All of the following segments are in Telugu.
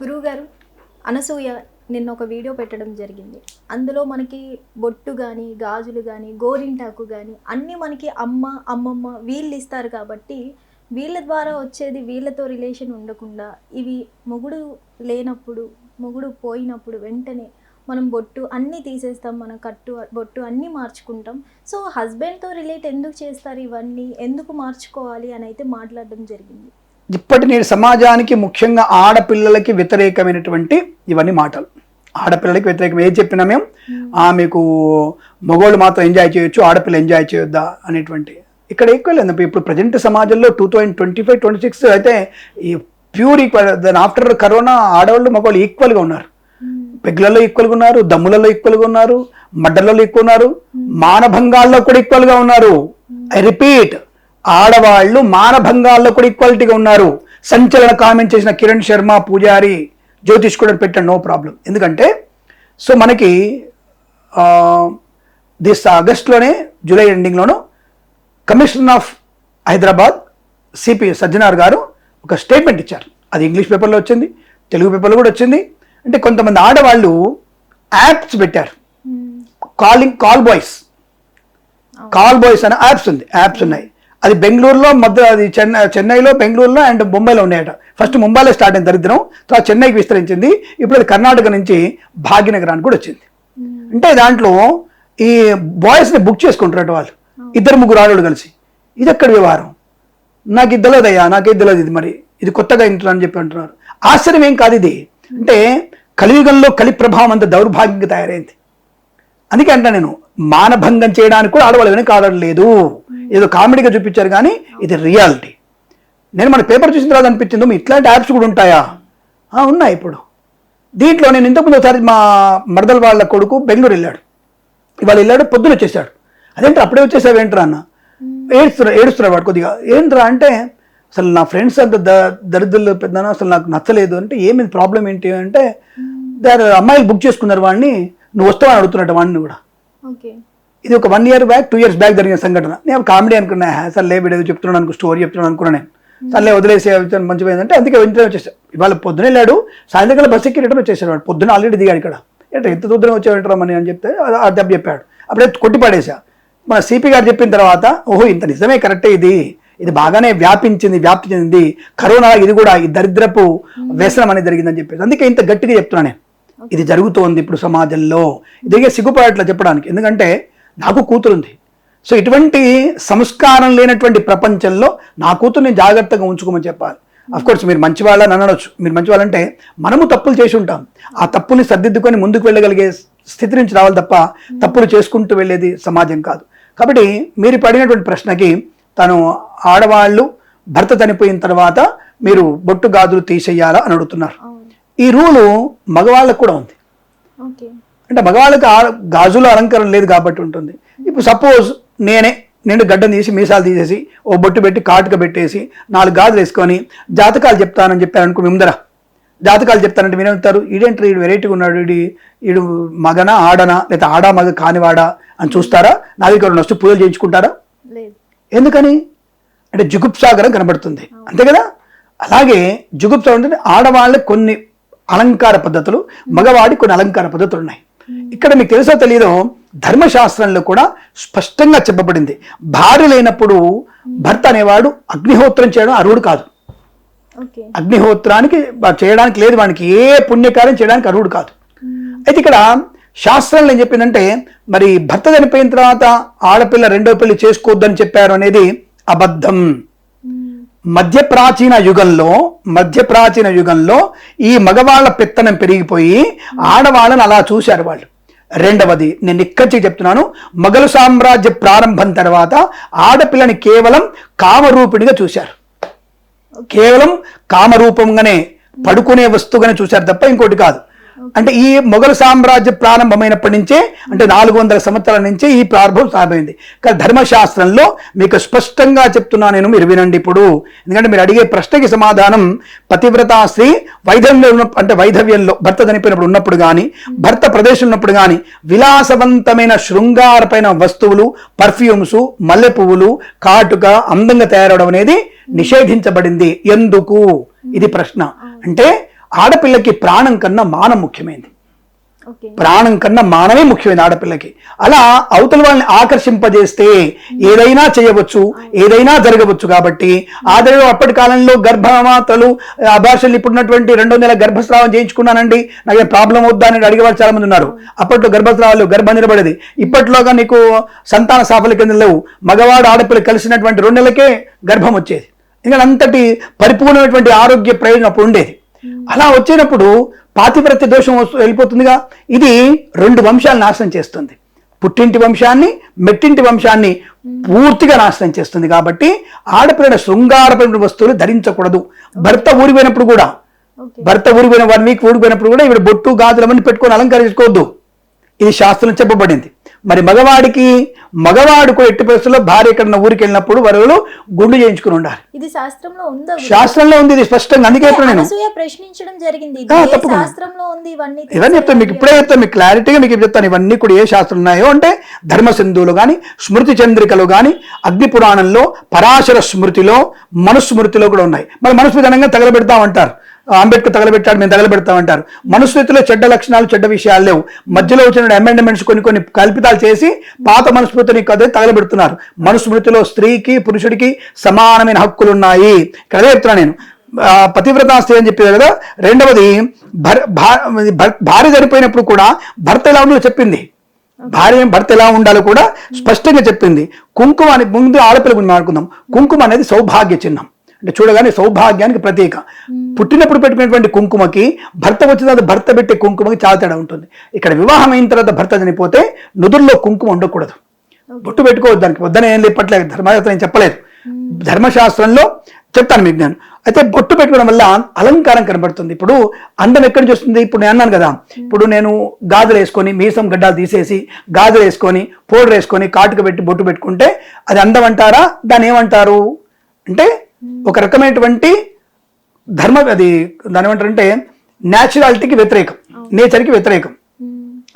గురువుగారు, అనసూయ నిన్న ఒక వీడియో పెట్టడం జరిగింది. అందులో మనకి బొట్టు కానీ, గాజులు కానీ, గోరింటాకు కానీ అన్నీ మనకి అమ్మ, అమ్మమ్మ వీళ్ళు ఇస్తారు కాబట్టి వీళ్ళ ద్వారా వచ్చేది వీళ్ళతో రిలేషన్ ఉండకుండా ఇవి మొగుడు లేనప్పుడు, మొగుడు పోయినప్పుడు వెంటనే మనం బొట్టు అన్నీ తీసేస్తాం, మన కట్టు బొట్టు అన్నీ మార్చుకుంటాం. సో హస్బెండ్తో రిలేట్ ఎందుకు చేస్తారు, ఇవన్నీ ఎందుకు మార్చుకోవాలి అని అయితే మాట్లాడడం జరిగింది. ఇప్పటి నేటి సమాజానికి ముఖ్యంగా ఆడపిల్లలకి వ్యతిరేకమైనటువంటి ఇవన్నీ మాటలు. ఆడపిల్లలకి వ్యతిరేకం ఏది చెప్పినా మేము మీకు మగవాళ్ళు మాత్రం ఎంజాయ్ చేయొచ్చు, ఆడపిల్ల ఎంజాయ్ చేయొద్దా అనేటువంటి ఇక్కడ ఈక్వల్. ఇప్పుడు ప్రజెంట్ సమాజంలో 2025-26 అయితే ఈ ప్యూర్ ఈక్వల్. దాని ఆఫ్టర్ కరోనా ఆడవాళ్ళు మగవాళ్ళు ఈక్వల్గా ఉన్నారు. పెగ్గులలో ఈక్వల్గా ఉన్నారు, దమ్ములలో ఈక్వల్గా ఉన్నారు, మడ్డలలో ఈక్వల్ ఉన్నారు, మానభంగాల్లో కూడా ఈక్వల్గా ఉన్నారు. ఐ రిపీట్, ఆడవాళ్ళు మానభంగాల్లో కూడా ఈక్వాలిటీగా ఉన్నారు. సంచలన కామెంట్ చేసిన కిరణ్ శర్మ, పూజారి, జ్యోతిష్ కూడా పెట్టాను, నో ప్రాబ్లం. ఎందుకంటే సో మనకి దిస్ ఆగస్ట్లోనే, జూలై ఎండింగ్లోనూ commissioner of Hyderabad CP Sajjanar garu ఒక స్టేట్మెంట్ ఇచ్చారు. అది ఇంగ్లీష్ పేపర్లో వచ్చింది, తెలుగు పేపర్లో కూడా వచ్చింది. అంటే కొంతమంది ఆడవాళ్ళు యాప్స్ పెట్టారు, కాల్ బాయ్స్ అనే యాప్స్ ఉన్నాయి. అది బెంగళూరులో అది చెన్నైలో, బెంగళూరులో అండ్ ముంబైలో ఉన్నాయట. ఫస్ట్ ముంబైలో స్టార్ట్ అయిన దరిద్రం, తర్వాత చెన్నైకి విస్తరించింది. ఇప్పుడు అది కర్ణాటక నుంచి భాగ్యనగరానికి కూడా వచ్చింది. అంటే దాంట్లో ఈ బాయ్స్ని బుక్ చేసుకుంటారట వాళ్ళు, 2-3 ఆడవాళ్ళు కలిసి. ఇది ఎక్కడ వ్యవహారం? నాకు ఇది తెలియదయ్యా, నాకేది తెలియదు, ఇది మరి ఇది కొత్తగా ఇంటున్నా అని చెప్పి అంటున్నారు. ఆశ్చర్యం ఏం కాదు ఇది. అంటే కలియుగంలో కలి ప్రభావం అంత దౌర్భాగ్యంగా తయారైంది. అందుకే అంటా నేను, మానభంగం చేయడానికి కూడా ఆడవాళ్ళు వెనక ఆడలేదు. ఏదో కామెడీగా చూపించారు కానీ ఇది రియాలిటీ. నేను మన పేపర్ చూసిన తర్వాత అనిపించింది, ఇట్లాంటి యాప్స్ కూడా ఉంటాయా? ఉన్నాయి. ఇప్పుడు దీంట్లో నేను ఇంతకుముందు ఒకసారి మా మరదల వాళ్ళ కొడుకు బెంగళూరు వెళ్ళాడు. ఇవాళ వెళ్ళాడు, పొద్దున వచ్చేసాడు. అదేంటి అప్పుడే వచ్చేసావు ఏంట్రా అన్న? ఏడుస్తున్నాడు వాడు కొద్దిగా. ఏంట్రా అంటే, అసలు నా ఫ్రెండ్స్ అంత దరిద్రులు పెద్దనా, అసలు నాకు నచ్చలేదు. అంటే ఏమైంది, ప్రాబ్లం ఏంటి అంటే, అమ్మాయిలు బుక్ చేసుకున్నారు వాడిని, నువ్వు వస్తావని అడుగుతున్నట్టు వాడిని కూడా. ఇది ఒక 1 year బ్యాక్, 2 years బ్యాక్ జరిగిన సంఘటన. నేను కామెడీ అనుకున్నా, సర్లే వీడియో చెప్తున్నాను అనుకో, స్టోరీ చెప్తున్నాను అనుకున్నా నేను. సర్లే వదిలేసే మంచిపోయిందంటే అందుకే వెంటనే వచ్చేసాడు. ఇవాళ పొద్దున వెళ్ళాడు, సాయంత్రం బస్ ఎక్కి రిటర్న్ వచ్చేసాడు. వాడు పొద్దున ఆల్రెడీ దిగాడు ఇక్కడ. ఎంత దూరం వచ్చేవాడు అని చెప్తే ఆ దెబ్బ చెప్పాడు. అప్పుడే కొట్టిపడేసా. మన సిపి గారు చెప్పిన తర్వాత, ఓహో ఇంత నిజమే, కరెక్టే, ఇది బాగానే వ్యాప్తి చెందింది, కరోనా ఇది కూడా ఈ దరిద్రపు వ్యసనం అనేది జరిగిందని చెప్పేసి. అందుకే ఇంత గట్టిగా చెప్తున్నా నేను, ఇది జరుగుతోంది ఇప్పుడు సమాజంలో. ఇదిగే సిగ్గుపడట్లా చెప్పడానికి, ఎందుకంటే నాకు కూతురుంది. సో ఇటువంటి సంస్కారం లేనటువంటి ప్రపంచంలో నా కూతుర్ని జాగ్రత్తగా ఉంచుకోమని చెప్పాలి. అఫ్కోర్స్ మీరు మంచి వాళ్ళని అనొచ్చు, మీరు మంచి వాళ్ళంటే మనము తప్పులు చేసి ఉంటాం, ఆ తప్పుల్ని సర్దిద్దుకొని ముందుకు వెళ్ళగలిగే స్థితి నుంచి రావాలి తప్ప తప్పులు చేసుకుంటూ వెళ్ళేది సమాజం కాదు. కాబట్టి మీరు పడినటువంటి ప్రశ్నకి, తను ఆడవాళ్ళు భర్త చనిపోయిన తర్వాత మీరు బొట్టు గాజులు తీసేయాలా అని అడుగుతున్నారు. ఈ రూలు మగవాళ్ళకు కూడా ఉంది. అంటే మగవాళ్ళకి గాజుల అలంకరణ లేదు కాబట్టి ఉంటుంది. ఇప్పుడు సపోజ్ నేను గడ్డం తీసి మీసాలు తీసేసి ఓ బొట్టు పెట్టి కాటుక పెట్టేసి 4 గాజులు వేసుకొని జాతకాలు చెప్తానని చెప్పాను అనుకో, ముందర జాతకాలు చెప్తానంటే మీరేమంటారు, ఈడేంటారు, ఈడు వెరైటీగా ఉన్నాడు, ఈడు మగనా ఆడనా, లేదా ఆడా మగ కానివాడా అని చూస్తారా? నా దగ్గర నష్ట పూజలు చేయించుకుంటారా? ఎందుకని అంటే జుగుప్సాగరం కనబడుతుంది, అంతే కదా. అలాగే జుగుప్స ఉంటుంది. ఆడవాళ్ళకి కొన్ని అలంకార పద్ధతులు, మగవాడి కొన్ని అలంకార పద్ధతులు ఉన్నాయి. ఇక్కడ మీకు తెలుసో తెలియదో, ధర్మశాస్త్రంలో కూడా స్పష్టంగా చెప్పబడింది, భార్య లేనప్పుడు భర్త అనేవాడు అగ్నిహోత్రం చేయడం అర్హుడు కాదు. అగ్నిహోత్రానికి చేయడానికి లేదు, వానికి ఏ పుణ్యకార్యం చేయడానికి అర్హుడు కాదు. అయితే ఇక్కడ శాస్త్రంలో ఏం చెప్పిందంటే, మరి భర్త చనిపోయిన తర్వాత ఆడపిల్ల రెండో పెళ్లి చేసుకోవద్దని చెప్పారు అనేది అబద్ధం. మధ్య ప్రాచీన యుగంలో ఈ మగవాళ్ళ పెత్తనం పెరిగిపోయి ఆడవాళ్ళని అలా చూశారు వాళ్ళు. రెండవది, నేను ఇక్కడికి చెప్తున్నాను, మొఘలు సామ్రాజ్య ప్రారంభం తర్వాత ఆడపిల్లని కేవలం కామరూపిణిగా చూశారు. కేవలం కామరూపంగానే, పడుకునే వస్తువుగానే చూశారు తప్ప ఇంకోటి కాదు. అంటే ఈ మొఘలు సామ్రాజ్య ప్రారంభమైనప్పటి నుంచే, అంటే 400 సంవత్సరాల నుంచే ఈ ప్రారంభం సాగైంది. కానీ ధర్మశాస్త్రంలో మీకు స్పష్టంగా చెప్తున్నా నేను, మీరు వినండి ఇప్పుడు. ఎందుకంటే మీరు అడిగే ప్రశ్నకి సమాధానం, పతివ్రతా స్త్రీ వైధవ్యంలో భర్త చనిపోయినప్పుడు ఉన్నప్పుడు కానీ, భర్త ప్రదేశం ఉన్నప్పుడు కానీ విలాసవంతమైన శృంగారపైన వస్తువులు, పర్ఫ్యూమ్స్, మల్లె పువ్వులు, కాటుక, అందంగా తయారవడం అనేది నిషేధించబడింది. ఎందుకు? ఇది ప్రశ్న. అంటే ఆడపిల్లకి ప్రాణం కన్నా మానం ముఖ్యమైనది. ఓకే. ప్రాణం కన్నా మానవే ముఖ్యమైనది ఆడపిల్లకి. అలా అవతల వాళ్ళని ఆకర్షింపజేస్తే ఏదైనా చేయవచ్చు, ఏదైనా జరగవచ్చు. కాబట్టి ఆదరణ అప్పటి కాలంలో గర్భమాతలు అభాషలు ఇప్పుడున్నటువంటి 2వ నెల గర్భస్రావం చేయించుకున్నానండి, నాకు ప్రాబ్లం వద్దా అని అడిగేవాళ్ళు చాలా మంది ఉన్నారు. అప్పట్లో గర్భస్రావాలు గర్భం నిలబడేది. ఇప్పట్లోగా నీకు సంతాన సాఫల్యం లేవు. మగవాడు ఆడపిల్ల కలిసినటువంటి 2 నెలలకే గర్భం వచ్చేది. ఇంకా అంతటి పరిపూర్ణమైనటువంటి ఆరోగ్య ప్రయోజనం అప్పుడు ఉండేది. అలా వచ్చినప్పుడు పాతివ్రత్య దోషం వెళ్ళిపోతుందిగా. ఇది 2 వంశాలు నాశనం చేస్తుంది. పుట్టింటి వంశాన్ని, మెట్టింటి వంశాన్ని పూర్తిగా నాశనం చేస్తుంది. కాబట్టి ఆడపిల్లల శృంగారపరమైన వస్తువులు ధరించకూడదు. భర్త ఊరిపోయినప్పుడు కూడా, భర్త ఊరిపోయిన 1 వీక్ ఊరిపోయినప్పుడు కూడా ఇవి బొట్టు గాజులు అవన్నీ పెట్టుకొని అలంకరించుకోవద్దు. ఇది శాస్త్రం చెప్పబడింది. మరి మగవాడు కూడా ఎట్టి పరిస్థితుల్లో భార్య ఎక్కడన్నా ఊరికి వెళ్ళినప్పుడు వరలు గుండు చేయించుకుని ఉండాలి. ఇది శాస్త్రంలో ఉందా? శాస్త్రంలో ఉంది ఇది స్పష్టంగా. అందుకే నేను ప్రశ్నించడం జరిగింది. శాస్త్రంలో ఉంది ఇవన్నీ చెప్తాను మీకు, ఇప్పుడే చెప్తాను మీకు, క్లారిటీగా మీకు చెప్తాను. ఇవన్నీ కూడా ఏ శాస్త్రం ఉన్నాయో అంటే ధర్మసింధువులో కానీ, స్మృతి చంద్రికలో కానీ, అగ్ని పురాణంలో, పరాశర స్మృతిలో, మనుస్మృతిలో కూడా ఉన్నాయి. మరి మనుస్మృతి అనగా తగలబెడతామంటారు. అంబేద్కర్ తగలబెట్టాడు, మేము తగలబెడతామంటారు. మనుస్మృతిలో చెడ్డ లక్షణాలు, చెడ్డ విషయాలు లేవు. మధ్యలో వచ్చిన అమెండ్మెంట్స్ కొన్ని కల్పితాలు చేసి పాత మనుస్మృతిని కదే తగలబెడుతున్నారు. మనుస్మృతిలో స్త్రీకి పురుషుడికి సమానమైన హక్కులు ఉన్నాయి. ఇక్కడ అదే చెప్తున్నా నేను. పతివ్రతా స్త్రీ అని చెప్పేది కదా. రెండవది భార్య చనిపోయినప్పుడు కూడా భర్త ఎలా ఉండాలో చెప్పింది. భర్త ఎలా ఉండాలో కూడా స్పష్టంగా చెప్పింది. కుంకుమ అని ముందు ఆడపిల్ల గురించి మాట్లాడుకుందాం. కుంకుమ అనేది సౌభాగ్య చిహ్నం. అంటే చూడగానే సౌభాగ్యానికి ప్రతీక. పుట్టినప్పుడు పెట్టుకునేటువంటి కుంకుమకి, భర్త వచ్చిన తర్వాత భర్త పెట్టే కుంకుమకి చాలా తేడా ఉంటుంది. ఇక్కడ వివాహం అయిన తర్వాత భర్త చనిపోతే నుదురులో కుంకుమ ఉండకూడదు, బొట్టు పెట్టుకోవద్దు. దానికి వద్దనే ఏం లేపట్లేదు, ధర్మశాస్త్రం ఏం చెప్పలేదు. ధర్మశాస్త్రంలో చెప్తాను మీకు నేను. అయితే బొట్టు పెట్టుకోవడం వల్ల అలంకారం కనబడుతుంది. ఇప్పుడు అందం ఎక్కడి నుంచి వస్తుంది? ఇప్పుడు నేను అన్నాను కదా, ఇప్పుడు నేను గాజులు వేసుకొని, మీసం గడ్డాలు తీసేసి గాజులు వేసుకొని, పౌడర్ వేసుకొని, కాటుక పెట్టి బొట్టు పెట్టుకుంటే అది అందం అంటారా? దాన్ని ఏమంటారు అంటే ఒక రకమైనటువంటి అది దాని ఏమంటారంటే న్యాచురాలిటీకి వ్యతిరేకం, నేచర్కి వ్యతిరేకం.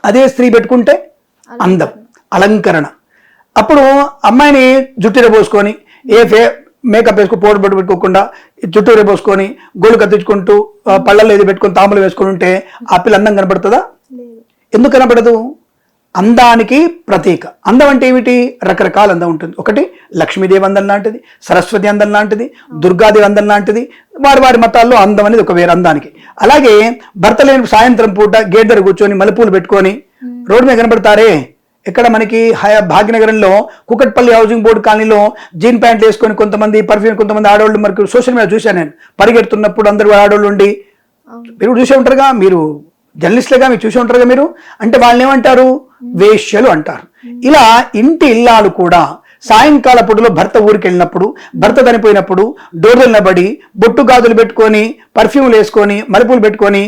అదే స్త్రీ పెట్టుకుంటే అందం, అలంకరణ. అప్పుడు అమ్మాయిని జుట్టు పోసుకొని మేకప్ వేసుకుని పౌడర్ బొట్టు పెట్టుకోకుండా జుట్టు రేపోసుకొని గోళ్ళు కత్తించుకుంటూ పళ్ళల్లో ఏది పెట్టుకొని తాములు వేసుకొని ఉంటే ఆ పిల్ల అందం కనపడుతుందా? ఎందుకు కనపడదు? అందానికి ప్రతీక. అందం అంటే ఏమిటి? రకరకాల అందం ఉంటుంది. ఒకటి లక్ష్మీదేవి అందం లాంటిది, సరస్వతి అందం లాంటిది, దుర్గాదేవి అందం లాంటిది. వారి మతాల్లో అందం అనేది ఒక వేరే అందానికి. అలాగే భర్త లేని సాయంత్రం పూట గేట్ దగ్గర కూర్చొని మల్లెపూలు పెట్టుకొని రోడ్డు మీద కనబడతారే. ఇక్కడ మనకి భాగ్యనగరంలో కుకట్పల్లి హౌసింగ్ బోర్డు కాలనీలో జీన్ ప్యాంట్లు వేసుకొని కొంతమంది పర్ఫ్యూమ్, కొంతమంది ఆడవాళ్ళు మనకు సోషల్ మీడియా చూశాను నేను. పరిగెడుతున్నప్పుడు అందరూ ఆడవాళ్ళు ఉండి, మీరు చూసే ఉంటారుగా, మీరు జర్నలిస్టులుగా మీరు చూసి ఉంటారుగా మీరు. అంటే వాళ్ళని ఏమంటారు? వేశ్యలు అంటారు. ఇలా ఇంటి ఇల్లాలు కూడా సాయంకాల పూటలో భర్త ఊరికి వెళ్ళినప్పుడు, భర్త చనిపోయినప్పుడు డోర్లు నిలబడి బొట్టు గాజులు పెట్టుకొని, పర్ఫ్యూమ్లు వేసుకొని, మల్లెపూలు పెట్టుకొని,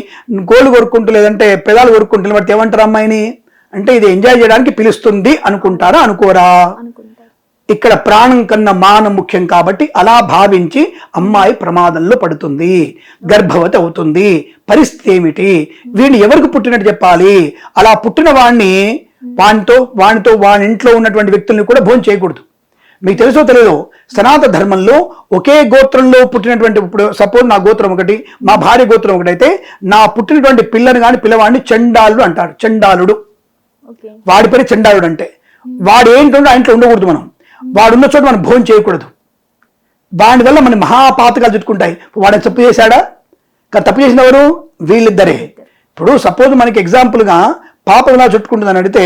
గోళ్ళు కొరుక్కుంటూ లేదంటే పెదాలు కొరుక్కుంటూ బట్టి ఏమంటారు అమ్మాయిని? అంటే ఇది ఎంజాయ్ చేయడానికి పిలుస్తుంది అనుకుంటారా? అనుకోరా? ఇక్కడ ప్రాణం కన్నా మానం ముఖ్యం. కాబట్టి అలా భావించి అమ్మాయి ప్రమాదంలో పడుతుంది, గర్భవతి అవుతుంది. పరిస్థితి ఏమిటి? వీడిని ఎవరికి పుట్టినట్టు చెప్పాలి? అలా పుట్టిన వాడితో వాని ఇంట్లో ఉన్నటువంటి వ్యక్తుల్ని కూడా భోజనం చేయకూడదు. మీకు తెలుసో తెలియదో, సనాతన ధర్మంలో ఒకే గోత్రంలో పుట్టినటువంటి, ఇప్పుడు సపోజ్ నా గోత్రం ఒకటి, మా భార్య గోత్రం ఒకటైతే, నా పుట్టినటువంటి పిల్లని కానీ పిల్లవాడిని చండాలుడు అంటాడు. చండాలుడు, వాడి పేరు చండాలుడు. అంటే వాడు ఏంటంటే ఆ ఇంట్లో ఉండకూడదు. మనం వాడున్న చోట మనం భోజనం చేయకూడదు. వాడి వల్ల మన మహాపాతకాలు చుట్టుకుంటాయి. వాడిని తప్పు చేశాడా? తప్పు చేసిన ఎవరు? వీళ్ళిద్దరే. ఇప్పుడు సపోజ్ మనకి ఎగ్జాంపుల్గా పాప ఎలా చుట్టుకుంటుందని అడిగితే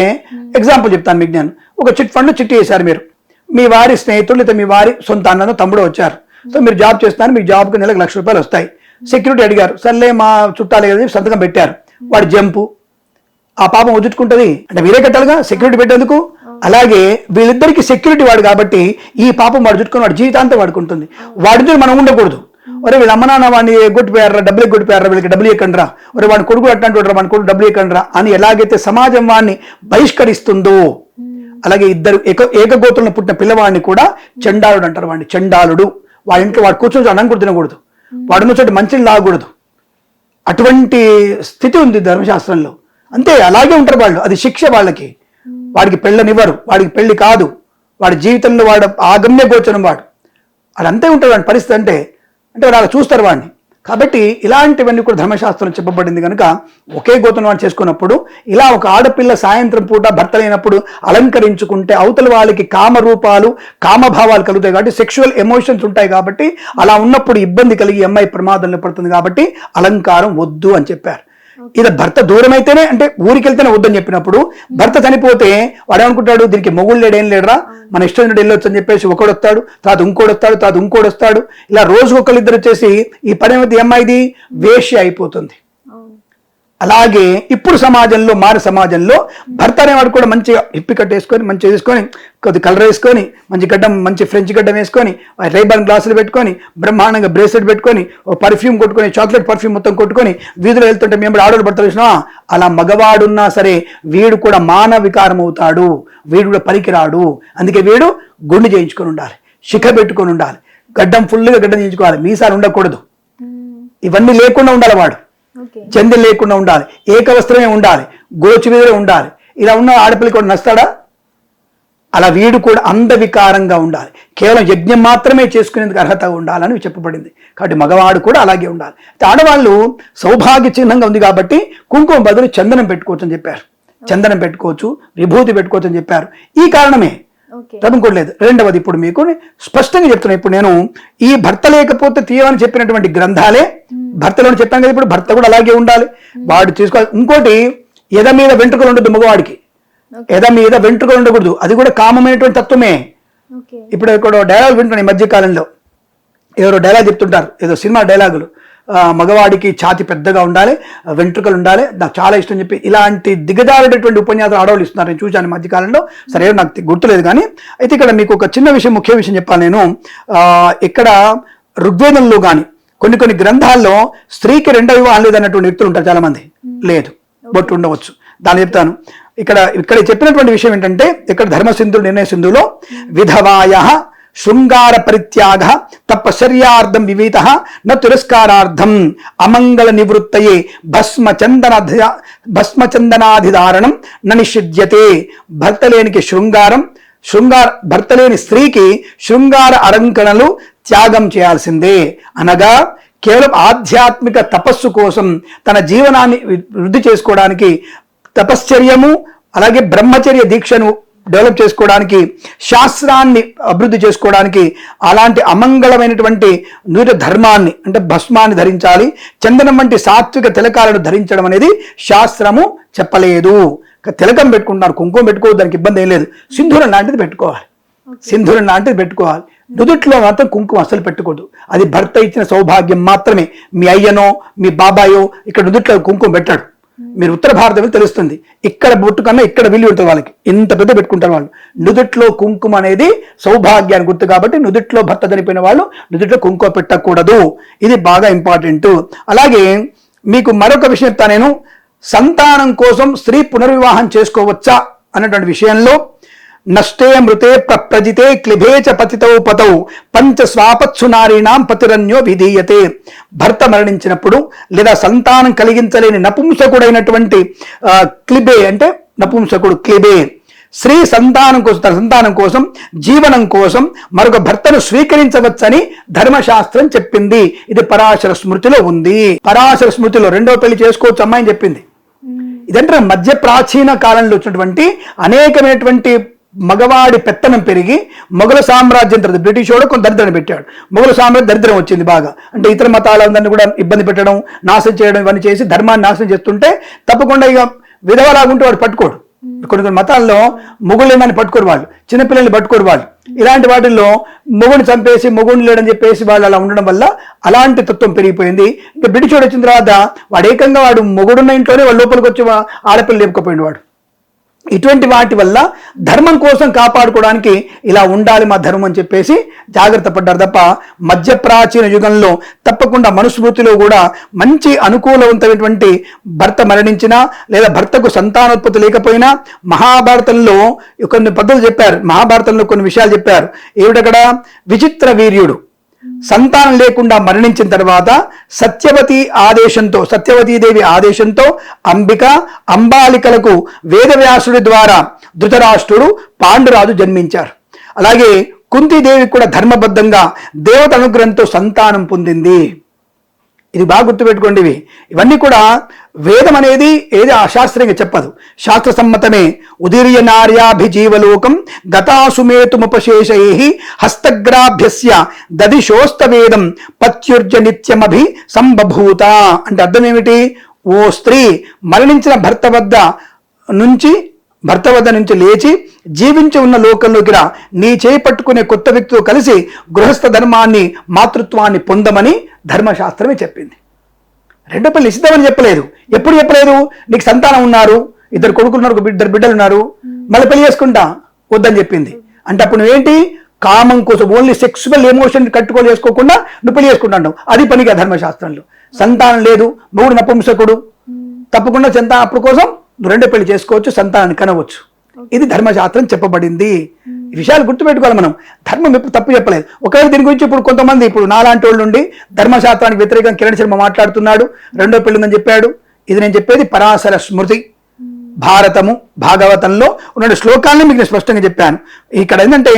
ఎగ్జాంపుల్ చెప్తాను మీకు నేను. ఒక చిట్ ఫండ్ చిట్టి వేశారు మీరు. మీ వారి స్నేహితులు లేదా మీ వారి సొంత అన్నదో తమ్ముడు వచ్చారు. సో మీరు జాబ్ చేస్తున్నారు, మీకు జాబ్కి నెలకు ₹1,00,000 వస్తాయి. సెక్యూరిటీ అడిగారు, సర్లే మా చుట్టాలు కదా సంతకం పెట్టారు. వాడు జంపు, ఆ పాపం వదులుకుంటుంది అంటే మీరే కట్టాలిగా సెక్యూరిటీ పెట్టేందుకు. అలాగే వీళ్ళిద్దరికి సెక్యూరిటీ వాడు కాబట్టి ఈ పాపం వాడు చుట్టుకొని వాడు జీవితాంతం వాడుకుంటుంది. వాడితో మనం ఉండకూడదు. ఒరే వీళ్ళ అమ్మ నాన్న వాడిని కొట్టిపోయారా, డబ్బులు కొట్టిపోయారా, వీళ్ళకి డబ్బులు ఇవ్వకండిరా, ఒరే వాడిని కొడుకు అట్టంటారా, వాడిని కొడుకు డబ్బులు ఇవ్వకండిరా అని ఎలాగైతే సమాజం వాడిని బహిష్కరిస్తుందో, అలాగే ఇద్దరు ఏకగోత్రంలో పుట్టిన పిల్లవాడిని కూడా చండాలుడు అంటారు. వాడిని చండాలుడు. వాడి ఇంట్లో వాడు కూర్చొని అన్నం కూడా తినకూడదు, వాడున్న చోట మంచిని లాగకూడదు. అటువంటి స్థితి ఉంది ధర్మశాస్త్రంలో. అంతే, అలాగే ఉంటారు వాళ్ళు. అది శిక్ష వాళ్ళకి. వాడికి పెళ్ళనివ్వరు, వాడికి పెళ్లి కాదు, వాడి జీవితంలో వాడు ఆగమ్య గోచరం. వాడు అంతే ఉంటాడు వాడి పరిస్థితి. అంటే వాడు అలా చూస్తారు వాడిని. కాబట్టి ఇలాంటివన్నీ కూడా ధర్మశాస్త్రం చెప్పబడింది కనుక ఒకే గోత్రం వాళ్ళు చేసుకున్నప్పుడు ఇలా ఒక ఆడపిల్ల సాయంత్రం పూట భర్త లేనప్పుడు అలంకరించుకుంటే అవతల వాళ్ళకి కామరూపాలు కామభావాలు కలుగుతాయి కాబట్టి సెక్షువల్ ఎమోషన్స్ ఉంటాయి కాబట్టి అలా ఉన్నప్పుడు ఇబ్బంది కలిగి అమ్మాయి ప్రమాదంలో పడుతుంది కాబట్టి అలంకారం వద్దు అని చెప్పారు. ఇది భర్త దూరం అయితేనే అంటే ఊరికి వెళ్తేనే వద్దని చెప్పినప్పుడు భర్త చనిపోతే వాడు ఏమనుకుంటాడు, దీనికి మొగుళ్ళు లేడేం లేడరా, మన ఇష్టం వెళ్ళొచ్చు అని చెప్పేసి ఒకడు వస్తాడు, తర్వాత ఇంకోటి వస్తాడు, ఇలా రోజు ఒకళ్ళిద్దరు వచ్చేసి ఈ పని ఏమైతే అమ్మాయిది వేశ్య అయిపోతుంది. అలాగే ఇప్పుడు సమాజంలో సమాజంలో భర్త అనేవాడు కూడా మంచిగా హిప్పి కట్టేసుకొని మంచిగా వేసుకొని కొద్ది కలర్ వేసుకొని మంచి గడ్డం మంచి ఫ్రెంచ్ గడ్డం వేసుకొని రేబాన్ గ్లాసులు పెట్టుకొని బ్రహ్మాండంగా బ్రేస్లెట్ పెట్టుకొని ఓ పర్ఫ్యూమ్ కొట్టుకొని చాక్లెట్ పర్ఫ్యూమ్ మొత్తం కొట్టుకొని వీధిలో వెళ్తుంటే మేము ఆడవాళ్ళు భర్తలు చూసినా అలా మగవాడున్నా సరే వీడు కూడా మానవికారం అవుతాడు, వీడు కూడా పనికిరాడు. అందుకే వీడు గుండు చేయించుకొని ఉండాలి, శిఖ పెట్టుకొని ఉండాలి, గడ్డం ఫుల్గా గడ్డం చేయించుకోవాలి, మీసాలు ఉండకూడదు, ఇవన్నీ లేకుండా ఉండాలి, వాడు చందె లేకుండా ఉండాలి, ఏకవస్త్రమే ఉండాలి, గోచి మీదనే ఉండాలి. ఇలా ఉన్న ఆడపిల్లి కూడా నస్తాడా? అలా వీడు కూడా అందవికారంగా ఉండాలి, కేవలం యజ్ఞం మాత్రమే చేసుకునేందుకు అర్హత ఉండాలని చెప్పబడింది. కాబట్టి మగవాడు కూడా అలాగే ఉండాలి. ఆడవాళ్ళు సౌభాగ్య చిహ్నంగా ఉంది కాబట్టి కుంకుమ బదులు చందనం పెట్టుకోవచ్చు అని చెప్పారు, చందనం పెట్టుకోవచ్చు, విభూతి పెట్టుకోవచ్చు అని చెప్పారు. ఈ కారణమే చదువుకోలేదు. రెండవది ఇప్పుడు మీకు స్పష్టంగా చెప్తున్నా, ఇప్పుడు నేను ఈ భర్త లేకపోతే తీయమని చెప్పినటువంటి గ్రంథాలే భర్తలో చెప్పాను కదా, ఇప్పుడు భర్త కూడా అలాగే ఉండాలి, వాడు తీసుకోవాలి. ఇంకోటి ఎద మీద వెంట్రుకలు ఉండదు మగవాడికి, ఎద మీద వెంట్రుకలు ఉండకూడదు, అది కూడా కామమైనటువంటి తత్వమే. ఇప్పుడు ఇక్కడ డైలాగ్ వింటున్నాను ఈ మధ్యకాలంలో, ఎవరో డైలాగ్ చెప్తుంటారు, ఏదో సినిమా డైలాగులు, మగవాడికి ఛాతి పెద్దగా ఉండాలి, వెంట్రుకలు ఉండాలి, నాకు చాలా ఇష్టం చెప్పి ఇలాంటి దిగజారేటటువంటి ఉపన్యాసాలు ఆడవాళ్ళు ఇస్తున్నారు. నేను చూశాను మధ్యకాలంలో, సరే నాకు గుర్తులేదు కానీ. అయితే ఇక్కడ మీకు ఒక చిన్న విషయం, ముఖ్య విషయం చెప్పాలి నేను. ఇక్కడ ఋగ్వేదంలో కానీ కొన్ని గ్రంథాల్లో స్త్రీకి రెండో వివాహం లేదన్నటువంటి వ్యక్తులు ఉంటారు చాలా మంది, లేదు బొట్టు ఉండవచ్చు, దాన్ని చెప్తాను. ఇక్కడ చెప్పినటువంటి విషయం ఏంటంటే, ఇక్కడ ధర్మసింధుడు నిర్ణయ సింధులో విధవాయ శృంగార పరిత్యాగ తపశ్చర్యార్థం వివిధ న తిరస్కారార్థం అమంగళ నివృత్తయే భస్మచందనాధిధారణం న నిషిధ్యతే. భర్త లేనికి భర్త లేని స్త్రీకి శృంగార అలంకరణలు త్యాగం చేయాల్సిందే. అనగా కేవలం ఆధ్యాత్మిక తపస్సు కోసం తన జీవనాన్ని వృద్ధి చేసుకోవడానికి తపశ్చర్యము అలాగే బ్రహ్మచర్య దీక్షను డెవలప్ చేసుకోవడానికి, శాస్త్రాన్ని అభివృద్ధి చేసుకోవడానికి అలాంటి అమంగళమైనటువంటి నూతన ధర్మాన్ని అంటే భస్మాన్ని ధరించాలి, చందనం వంటి సాత్విక తిలకాలను ధరించడం అనేది శాస్త్రము చెప్పలేదు. తిలకం పెట్టుకుంటున్నారు, కుంకుమ పెట్టుకోవద్దు, దానికి ఇబ్బంది ఏం లేదు. సింధూరం లాంటిది పెట్టుకోవాలి, నుదుట్లో మాత్రం కుంకుమ అసలు పెట్టుకోదు, అది భర్త ఇచ్చిన సౌభాగ్యం మాత్రమే. మీ అయ్యనో మీ బాబాయో ఇక్కడ నుదుట్లో కుంకుమ పెట్టాడు, మీరు ఉత్తర భారతం తెలుస్తుంది, ఇక్కడ బొట్టు కన్నా ఇక్కడ విలువ ఉంటుంది వాళ్ళకి, ఇంత పెద్ద పెట్టుకుంటారు వాళ్ళు. నుదుట్లో కుంకుమ అనేది సౌభాగ్యాన్ని గుర్తు కాబట్టి నుదుట్లో భర్త చనిపోయిన వాళ్ళు నుదుట్లో కుంకుమ పెట్టకూడదు, ఇది బాగా ఇంపార్టెంట్. అలాగే మీకు మరొక విషయం చెప్తా నేను, సంతానం కోసం స్త్రీ పునర్వివాహం చేసుకోవచ్చా అన్నటువంటి విషయంలో నష్టే మృతే ప్రజితే క్లిభే చ పతితౌ పతౌ పంచ స్వాపత్సు నారీణాం పతిరన్యో విధీయతే. భర్త మరణించినప్పుడు లేదా సంతానం కలిగించలేని నపుంసకుడైనటువంటి క్లిబే అంటే నపుంసకుడు క్లిబే స్త్రీ తన సంతానం కోసం జీవనం కోసం మరొక భర్తను స్వీకరించవచ్చని ధర్మశాస్త్రం చెప్పింది. ఇది పరాశర స్మృతిలో ఉంది. పరాశర స్మృతిలో రెండో పెళ్లి చేసుకోవచ్చు అమ్మాయిని చెప్పింది. ఇదంటే మధ్య ప్రాచీన కాలంలో వచ్చినటువంటి అనేకమైనటువంటి మగవాడి పెత్తనం పెరిగి మొఘల సామ్రాజ్యం తర్వాత బ్రిటిష్ వాడు కొంత దరిద్రం పెట్టాడు. మొఘల సామ్రాజ్యం దరిద్రం వచ్చింది బాగా, అంటే ఇతర మతాలందరినీ కూడా ఇబ్బంది పెట్టడం, నాశనం చేయడం, ఇవన్నీ చేసి ధర్మాన్ని నాశనం చేస్తుంటే తప్పకుండా ఇక విధవలాగుంటే వాడు పట్టుకోడు. కొన్ని మతాల్లో మొగుళ్ళేమని పట్టుకోరు వాళ్ళు, చిన్నపిల్లల్ని పట్టుకోరు వాళ్ళు. ఇలాంటి వాటిల్లో మొగుడిని చంపేసి మొగుడిని లేడని చెప్పేసి వాళ్ళు అలా ఉండడం వల్ల అలాంటి తత్వం పెరిగిపోయింది. ఇంకా బ్రిటిష్ వాడు వచ్చిన తర్వాత వాడు ఏకంగా వాడు మొగుడున్న ఇంట్లోనే వాళ్ళ లోపలికి వచ్చి ఆడపిల్ల లేపుకపోయింది వాడు. ఇటువంటి వాటి వల్ల ధర్మం కోసం కాపాడుకోవడానికి ఇలా ఉండాలి మా ధర్మం అని చెప్పేసి జాగ్రత్త పడ్డారు తప్ప మధ్య ప్రాచీన యుగంలో తప్పకుండా మనుస్మృతిలో కూడా మంచి అనుకూలవంతమైనటువంటి భర్త మరణించినా లేదా భర్తకు సంతానోత్పత్తి లేకపోయినా మహాభారతంలో కొన్ని పద్ధతులు చెప్పారు. మహాభారతంలో కొన్ని విషయాలు చెప్పారు. ఏమిటక్కడ విచిత్ర వీర్యుడు సంతానం లేకుండా మరణించిన తర్వాత సత్యవతీదేవి ఆదేశంతో అంబాలికలకు వేదవ్యాసుడి ద్వారా ధృతరాష్ట్రుడు పాండురాజు జన్మించారు. అలాగే కుంతీదేవి కూడా ధర్మబద్ధంగా దేవత అనుగ్రహంతో సంతానం పొందింది. ఇది బాగా గుర్తుపెట్టుకోండి. ఇవన్నీ కూడా వేదం అనేది ఏది అశాస్త్రంగా చెప్పదు, శాస్త్ర సమ్మతమే. ఉదీర్య నార్యాభిజీవలోకం గతాసుమేతుముపశేషై హస్తగ్రాభ్యస్య దదిశోస్త వేదం పత్యుర్జ నిత్యమభి సంబభూత. అంటే అర్థం ఏమిటి? ఓ స్త్రీ మరణించిన భర్త వద్ద నుంచి లేచి జీవించి ఉన్న లోకంలోకి రా, నీ చేపట్టుకునే కొత్త వ్యక్తితో కలిసి గృహస్థ ధర్మాన్ని మాతృత్వాన్ని పొందమని ధర్మశాస్త్రమే చెప్పింది. రెండో పెళ్లి ఇస్తామని చెప్పలేదు. ఎప్పుడు చెప్పలేదు? నీకు సంతానం ఉన్నారు, 2 కొడుకులు ఉన్నారు, 2 బిడ్డలు ఉన్నారు, మళ్ళీ పెళ్లి చేసుకుంటా వద్దని చెప్పింది. అంటే అప్పుడు నువ్వేంటి? కామం కోసం ఓన్లీ సెక్సువల్ ఎమోషన్ చేసుకోకుండా నువ్వు పెళ్లి చేసుకుంటావు. అది పనిగా ధర్మశాస్త్రంలో. సంతానం లేదు, మొగుడు నపుంసకుడు, తప్పకుండా సంతానం అప్పుడు కోసం నువ్వు రెండో పెళ్లి చేసుకోవచ్చు, సంతానాన్ని కనవచ్చు. ఇది ధర్మశాస్త్రం చెప్పబడింది. ఈ విషయాలు గుర్తుపెట్టుకోవాలి మనం. ధర్మం ఎప్పుడు తప్పు చెప్పలేదు. ఒకవేళ దీని గురించి ఇప్పుడు కొంతమంది ఇప్పుడు నాలాంటి వాళ్ళు నుండి ధర్మశాస్త్రానికి వ్యతిరేకంగా కిరణ్ శర్మ మాట్లాడుతున్నాడు, రెండో పెళ్లి ఉందని చెప్పాడు. ఇది నేను చెప్పేది పరాశర స్మృతి, భారతము, భాగవతంలో ఉన్న శ్లోకాలను మీకు నేను స్పష్టంగా చెప్పాను. ఇక్కడ ఏంటంటే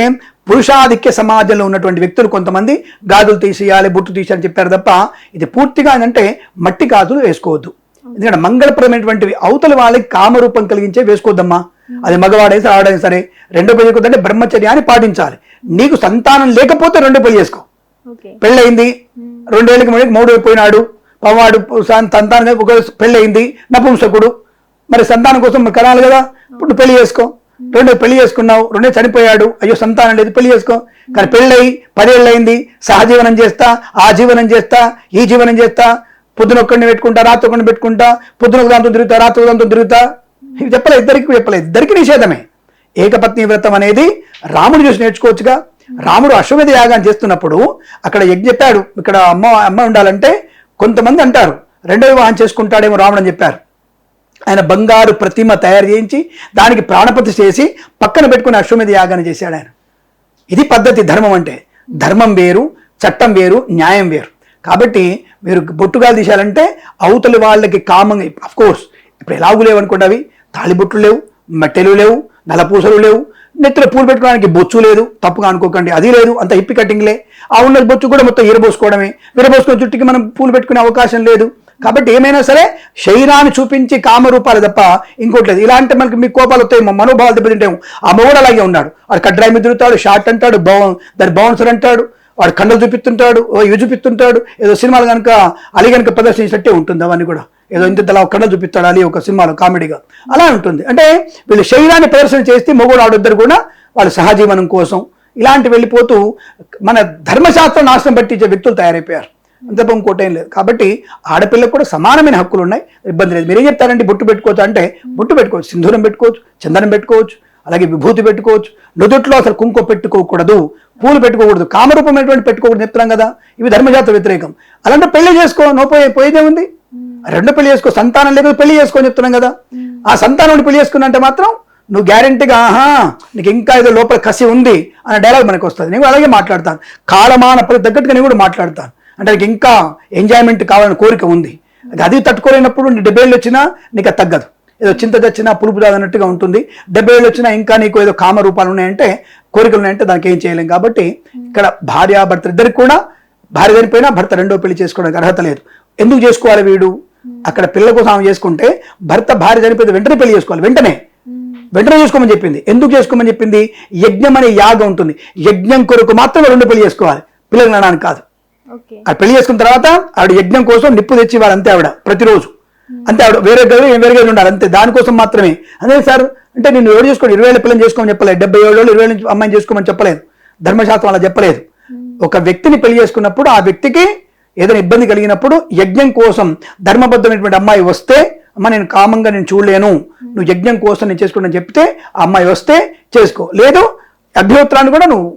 పురుషాధిక్య సమాజంలో ఉన్నటువంటి వ్యక్తులు కొంతమంది గాజులు తీసేయాలి, బొట్టు తీసేయాలని చెప్పారు తప్ప ఇది పూర్తిగా అంటే మట్టి గాజులు వేసుకోవద్దు. ఎందుకంటే మంగళప్రదమైనటువంటివి అవతల వాళ్ళకి కామరూపం కలిగించే వేసుకోవద్దమ్మా. అది మగవాడైతే ఆడైనా సరే. రెండో పెళ్లి చేసుకుంటే బ్రహ్మచర్యాన్ని పాటించాలి. నీకు సంతానం లేకపోతే రెండో పెళ్లి చేసుకో. పెళ్ళయింది, 2 ఏళ్ళకి 3 అయిపోయినాడు, పవాడు సంతానం, ఒక పెళ్ళయింది, నపుంసకుడు, మరి సంతానం కోసం కనాలి కదా. ఇప్పుడు పెళ్లి చేసుకో. రెండో పెళ్లి చేసుకున్నావు, రెండో చనిపోయాడు, అయ్యో సంతానం లేదు, పెళ్లి చేసుకో. కానీ పెళ్ళయి 10 ఏళ్ళు అయింది, సహజీవనం చేస్తా, ఆ జీవనం చేస్తా, ఈ జీవనం చేస్తా, పొద్దున ఒక్కడిని పెట్టుకుంటా, రాత్రి ఒక్కడిని పెట్టుకుంటా, పొద్దున ఒక దాంతో తిరుగుతా, రాత్రి ఒక దాంతో తిరుగుతా, ఇవి చెప్పలేదు. ఇద్దరికి నిషేధమే. ఏకపత్ని వ్రతం అనేది రాముడు చూసి నేర్చుకోవచ్చుగా. రాముడు అశ్వమేధ యాగాన్ని చేస్తున్నప్పుడు అక్కడ యజ్ఞ చెప్పాడు, ఇక్కడ అమ్మ ఉండాలంటే కొంతమంది అంటారు రెండో వివాహం చేసుకుంటాడేమో రాముడు అని చెప్పారు. ఆయన బంగారు ప్రతిమ తయారు చేయించి దానికి ప్రాణప్రతిష్ఠ చేసి పక్కన పెట్టుకుని అశ్వమేధ యాగాన్ని చేశాడు ఆయన. ఇది పద్ధతి. ధర్మం అంటే ధర్మం వేరు, చట్టం వేరు, న్యాయం వేరు. కాబట్టి మీరు బొట్టుగాలు తీశారంటే అవతలి వాళ్ళకి కామంగా, అఫ్ కోర్స్ ఇప్పుడు ఎలాగూ లేవు అనుకోండి, అవి తాళిబొట్లు లేవు, మట్టెలు లేవు, నలపూసలు లేవు, నెత్తిలో పూలు పెట్టుకోవడానికి బొచ్చు లేదు, తప్పుగా అనుకోకండి, అది లేదు, అంత హిప్పి కటింగ్లే. ఆ ఉన్న బొచ్చు కూడా మొత్తం విరబోసుకోవడమే, విరబోసుకున్న చుట్టుకి మనం పూలు పెట్టుకునే అవకాశం లేదు. కాబట్టి ఏమైనా సరే శరీరాన్ని చూపించి కామరూపాలు తప్ప ఇంకోటి లేదు. ఇలాంటి మనకి మీ కోపాలు వస్తాయి, మనోభావాలు దెబ్బతింటాము. ఆ మొగుడు అలాగే ఉన్నాడు, వాడు కడ్రాయి మీద తిరుగుతాడు, షార్ట్ అంటాడు, దాని బౌన్సర్ అంటాడు, వాడు కండలు చూపిస్తుంటాడు, ఇవి చూపిస్తుంటాడు. ఏదో సినిమాలు కనుక అలీ కనుక ప్రదర్శించినట్టే ఉంటుంది. అవన్నీ కూడా ఏదో ఇంత కండలు చూపిస్తాడు అలీ ఒక సినిమాలో కామెడీగా, అలా ఉంటుంది. అంటే వీళ్ళు శరీరాన్ని ప్రదర్శన చేస్తే మొగుడు ఆడొద్దరు కూడా వాళ్ళ సహజీవనం కోసం ఇలాంటి వెళ్ళిపోతూ మన ధర్మశాస్త్రం నాశనం పట్టించే వ్యక్తులు తయారైపోయారు. అంతప్ప ఇంకోటేం లేదు. కాబట్టి ఆడపిల్లకు కూడా సమానమైన హక్కులు ఉన్నాయి, ఇబ్బంది లేదు. మీరేం చెప్తారంటే బొట్టు పెట్టుకోవచ్చు అంటే బొట్టు పెట్టుకోవచ్చు, సింధూరం పెట్టుకోవచ్చు, చందనం పెట్టుకోవచ్చు, అలాగే విభూతి పెట్టుకోవచ్చు. నుదుట్లో అసలు కుంకుమ పెట్టుకోకూడదు, పూలు పెట్టుకోకూడదు, కామరూపమైనటువంటి పెట్టుకోకూడదు చెప్తున్నాం కదా. ఇవి ధర్మశాస్త్ర వ్యతిరేకం. అలాంటి పెళ్లి చేసుకో, పోయేదే ఉంది. రెండో పెళ్లి చేసుకో, సంతానం లేకపోతే పెళ్లి చేసుకోని చెప్తున్నాం కదా. ఆ సంతానం పెళ్లి చేసుకున్నంటే మాత్రం నువ్వు గ్యారెంటీగా ఆహా నీకు ఇంకా ఏదో లోపల కసి ఉంది అనే డైలాగ్ మనకు వస్తుంది. నేను అలాగే మాట్లాడతాను, కాలమాన తగ్గట్టుగా నేను కూడా మాట్లాడతాను. అంటే నీకు ఇంకా ఎంజాయ్మెంట్ కావాలని కోరిక ఉంది, అది తట్టుకోలేనప్పుడు నీ 70 ఏళ్ళు వచ్చినా నీకు అది తగ్గదు. ఏదో చింత తెచ్చినా పులుపు అన్నట్టుగా ఉంటుంది. 70 ఏళ్ళు వచ్చినా ఇంకా నీకు ఏదో కామ రూపాలు ఉన్నాయంటే, కోరికలు ఉన్నాయంటే దానికి ఏం చేయలేం. కాబట్టి ఇక్కడ భార్యాభర్త ఇద్దరికి కూడా భార్య చనిపోయినా భర్త రెండో పెళ్లి చేసుకోవడానికి అర్హత లేదు. ఎందుకు చేసుకోవాలి వీడు? అక్కడ పిల్లల కోసం ఆమె చేసుకుంటే భర్త భార్య చనిపోతే వెంటనే పెళ్లి చేసుకోవాలి, వెంటనే చేసుకోమని చెప్పింది. ఎందుకు చేసుకోమని చెప్పింది? యజ్ఞం అనే యాగం ఉంటుంది, యజ్ఞం కొరకు మాత్రమే రెండో పెళ్లి చేసుకోవాలి, పిల్లలు అనడానికి కాదు. ఆ పెళ్లి చేసుకున్న తర్వాత ఆవిడ యజ్ఞం కోసం నిప్పు తెచ్చి ఇవ్వాలి అంతే, ఆవిడ ప్రతిరోజు అంతే. ఆవిడ వేరే గది ఉండాలి అంతే, దానికోసం మాత్రమే. అదే సార్ అంటే నేను ఎవరు చేసుకోండి 20 ఏళ్ళ పిల్లని చేసుకోమని చెప్పలేదు, 70 ఏళ్ళు 20 ఏళ్ళ అమ్మాయిని చేసుకోమని చెప్పలేదు, ధర్మశాస్త్రం అలా చెప్పలేదు. ఒక వ్యక్తిని పెళ్లి చేసుకున్నప్పుడు ఆ వ్యక్తికి ఏదైనా ఇబ్బంది కలిగినప్పుడు యజ్ఞం కోసం ధర్మబద్ధమైనటువంటి అమ్మాయి వస్తే, అమ్మ నేను కామంగా నేను చూడలేను, నువ్వు యజ్ఞం కోసం నేను చేసుకుంటాను చెప్తే ఆ అమ్మాయి వస్తే చేసుకో, లేదు అభ్యోత్తరాన్ని కూడా నువ్వు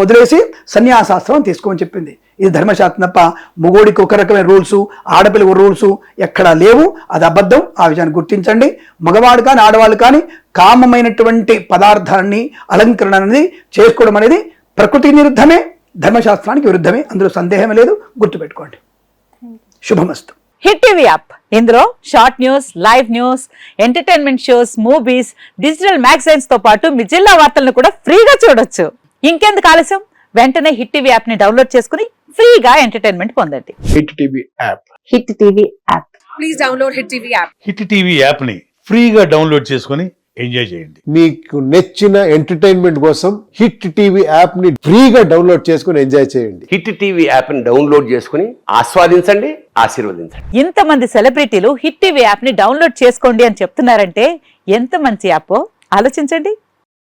వదిలేసి సన్యాసాస్త్రం తీసుకోమని చెప్పింది. ఇది ధర్మశాస్త్రం తప్ప మొగోడికి ఒక రకమైన రూల్స్, ఆడపిల్లకి రూల్స్ ఎక్కడా లేవు. అది అబద్ధం. ఆ విషయాన్ని గుర్తించండి. మగవాడు కానీ ఆడవాళ్ళు కానీ కామమైనటువంటి పదార్థాన్ని అలంకరణ అనేది చేసుకోవడం అనేది ప్రకృతి విరుద్ధమే, ధర్మశాస్త్రానికి విరుద్ధమే, అందులో సందేహం లేదు. గుర్తుపెట్టుకోండి. శుభమస్తు. హిట్ టీవీ యాప్, ఇందులో short news, live news, entertainment shows, movies, digital magazines తో పాటు మీ జిల్లా వార్తలను కూడా ఫ్రీగా చూడొచ్చు. ఇంకెందుకు ఆలస్యం, వెంటనే హిట్ టీవీ యాప్ ని డౌన్లోడ్ చేసుకుని ఫ్రీగా ఎంటర్టైన్మెంట్ పొందండి. Hit TV app. Hit TV app. Please download Hit TV app. Hit TV యాప్ని ఫ్రీగా డౌన్లోడ్ చేసుకొని ఎంజాయ్ చేయండి. మీకు నచ్చిన ఎంటర్టైన్మెంట్ కోసం హిట్ టీవీ యాప్ ని ఫ్రీగా డౌన్లోడ్ చేసుకుని ఎంజాయ్ చేయండి. హిట్ టీవీ యాప్ని డౌన్లోడ్ చేసుకుని ఆస్వాదించండి, ఆశీర్వదించండి. ఇంతమంది సెలబ్రిటీలు హిట్ టీవీ యాప్ ని డౌన్లోడ్ చేసుకోండి అని చెప్తున్నారంటే ఎంత మంచి యాప్ ఆలోచించండి.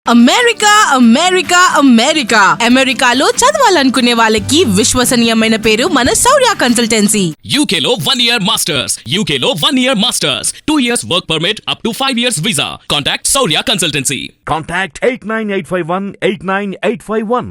అమెరికా అమెరికా అమెరికా అమెరికాలో చదవాలనుకునే వాళ్ళకి విశ్వసనీయమైన పేరు మన శౌర్య కన్సల్టెన్సీ. UK లో 1 year masters. UK లో 1 year masters. 2 years work permit up to 5 years visa. Contact Saurya Consultancy. Contact 89851 89851.